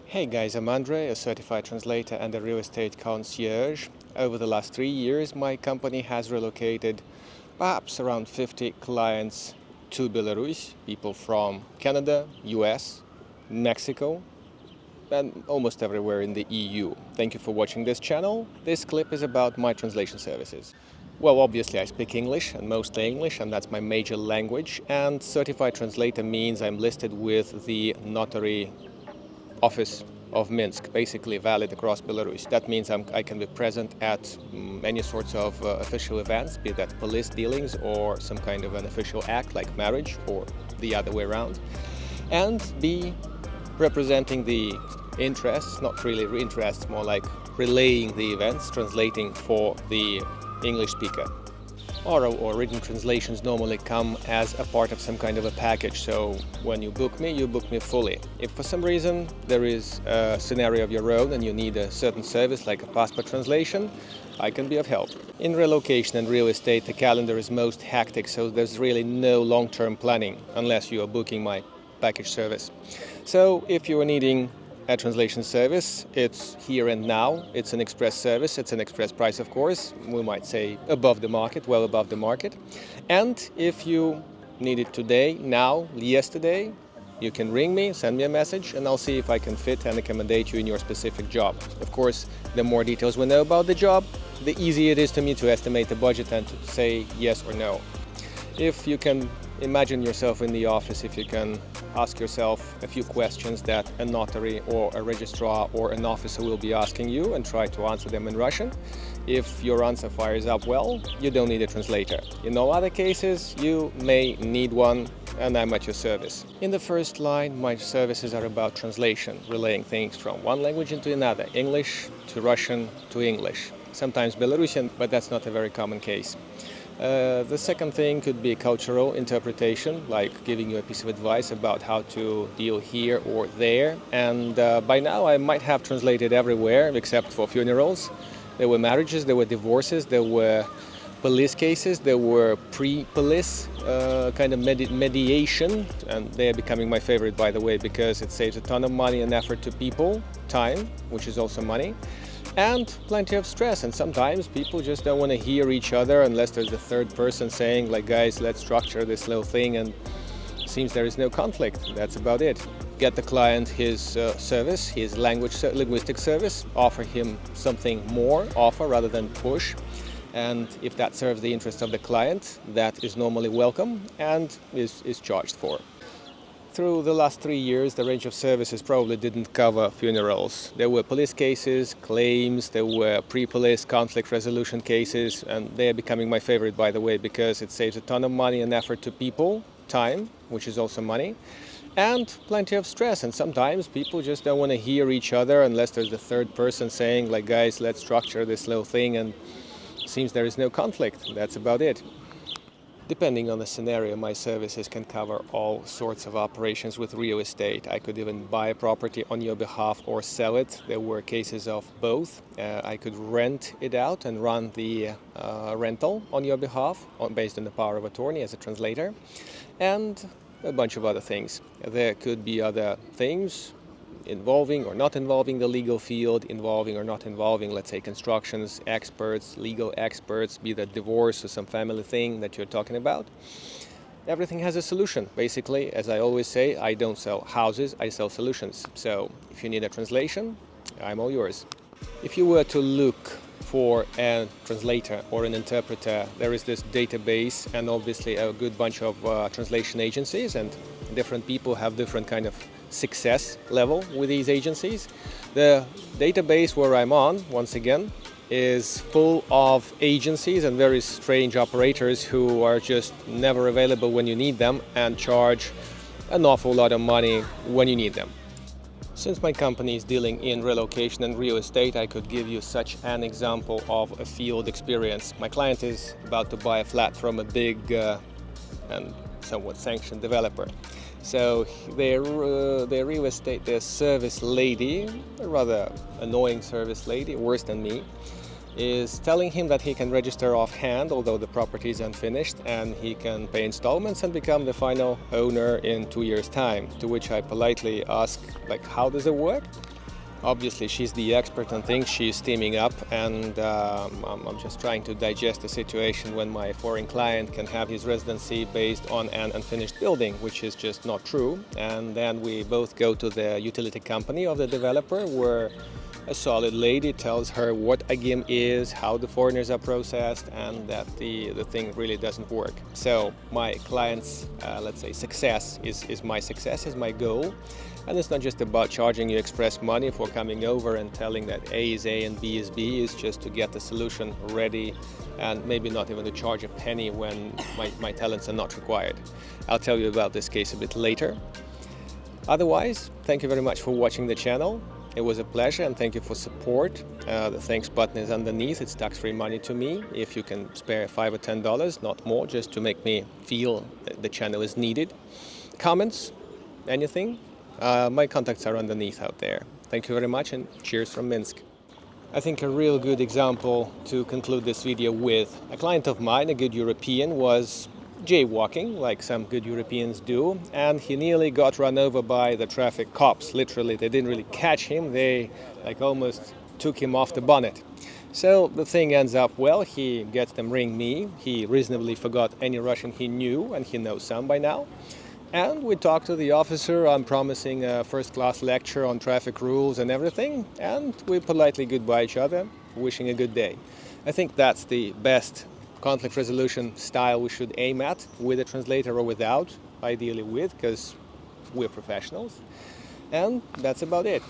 Hey guys, I'm Andrei, a certified translator and a real estate concierge. Over the last 3 years, my company has relocated perhaps around 50 clients to Belarus, people from Canada, US, Mexico, and almost everywhere in the EU. Thank you for watching this channel. This clip is about my translation services. Well, obviously I speak English, and mostly English, and that's my major language. And certified translator means I'm listed with the notary office of Minsk, basically valid across Belarus. That means I can be present at any sorts of official events, be that police dealings or some kind of an official act like marriage or the other way around, and be representing the interests, not really interests, more like relaying the events, translating for the English speaker. Oral or written translations normally come as a part of some kind of a package, so when you book me fully. If for some reason there is a scenario of your own and you need a certain service like a passport translation, I can be of help. In relocation and real estate, the calendar is most hectic, so there's really no long-term planning unless you are booking my package service. So if you are needing a translation service, it's here and now. It's an express service. It's an express price, of course. We might say above the market, well above the market. And if you need it today, now, yesterday, you can ring me, send me a message, and I'll see if I can fit and accommodate you in your specific job. Of course, the more details we know about the job, the easier it is to me to estimate the budget and to say yes or no. If you can imagine yourself in the office, if you can ask yourself a few questions that a notary or a registrar or an officer will be asking you and try to answer them in Russian. If your answer fires up well, you don't need a translator. In all other cases, you may need one, and I'm at your service. In the first line, my services are about translation, relaying things from one language into another, English to Russian to English. Sometimes Belarusian, but that's not a very common case. The second thing could be cultural interpretation, like giving you a piece of advice about how to deal here or there. And by now I might have translated everywhere except for funerals. There were marriages, there were divorces, there were police cases, there were pre-police kind of mediation. And they are becoming my favorite, by the way, because it saves a ton of money and effort to people, time, which is also money, and plenty of stress. And sometimes people just don't want to hear each other unless there's a third person saying, like, guys, let's structure this little thing, and it seems there is no conflict. That's about it. Get the client his service, his linguistic service, offer him something more, offer rather than push. And if that serves the interest of the client, that is normally welcome and is charged for. Through the last 3 years, the range of services probably didn't cover funerals. There were police cases, claims, there were pre-police conflict resolution cases, and they are becoming my favorite, by the way, because it saves a ton of money and effort to people, time, which is also money, and plenty of stress. And sometimes people just don't want to hear each other unless there's a third person saying, like, guys, let's structure this little thing, and it seems there is no conflict. That's about it. Depending on the scenario, my services can cover all sorts of operations with real estate. I could even buy a property on your behalf or sell it. There were cases of both. I could rent it out and run the rental on your behalf based on the power of attorney as a translator, and a bunch of other things. There could be other things involving or not involving the legal field, involving or not involving, let's say, constructions experts, legal experts, be that divorce or some family thing that you're talking about. Everything has a solution. Basically, as I always say, I don't sell houses, I sell solutions. So if you need a translation, I'm all yours. If you were to look for a translator or an interpreter, there is this database and obviously a good bunch of translation agencies, and different people have different kind of success level with these agencies. The database where I'm on, once again, is full of agencies and very strange operators who are just never available when you need them and charge an awful lot of money when you need them. Since my company is dealing in relocation and real estate, I could give you such an example of a field experience. My client is about to buy a flat from a big and somewhat sanctioned developer. So their real estate, their service lady, a rather annoying service lady, worse than me, is telling him that he can register offhand, although the property is unfinished, and he can pay installments and become the final owner in 2 years' time. To which I politely ask, like, how does it work? Obviously, she's the expert on things. She's steaming up, and I'm just trying to digest the situation when my foreign client can have his residency based on an unfinished building, which is just not true. And then we both go to the utility company of the developer, where a solid lady tells her what a GIM is, how the foreigners are processed, and that the thing really doesn't work. So my client's, let's say, success is my success, is my goal. And it's not just about charging you express money for coming over and telling that A is A and B is B. It's just to get the solution ready and maybe not even to charge a penny when my talents are not required. I'll tell you about this case a bit later. Otherwise, thank you very much for watching the channel. It was a pleasure, and thank you for support. The thanks button is underneath. It's tax-free money to me. If you can spare $5 or $10, not more, just to make me feel that the channel is needed. Comments, anything, my contacts are underneath out there. Thank you very much, and cheers from Minsk. I think a real good example to conclude this video with, a client of mine, a good European, was jaywalking, like some good Europeans do, and he nearly got run over by the traffic cops. Literally, they didn't really catch him, they almost took him off the bonnet. So the thing ends up well. He gets them ring me. He reasonably forgot any Russian he knew, and he knows some by now. And we talk to the officer. I'm promising a first-class lecture on traffic rules and everything, and we politely goodbye each other, wishing a good day. I think that's the best conflict resolution style we should aim at, with a translator or without, ideally with, because we're professionals. And that's about it.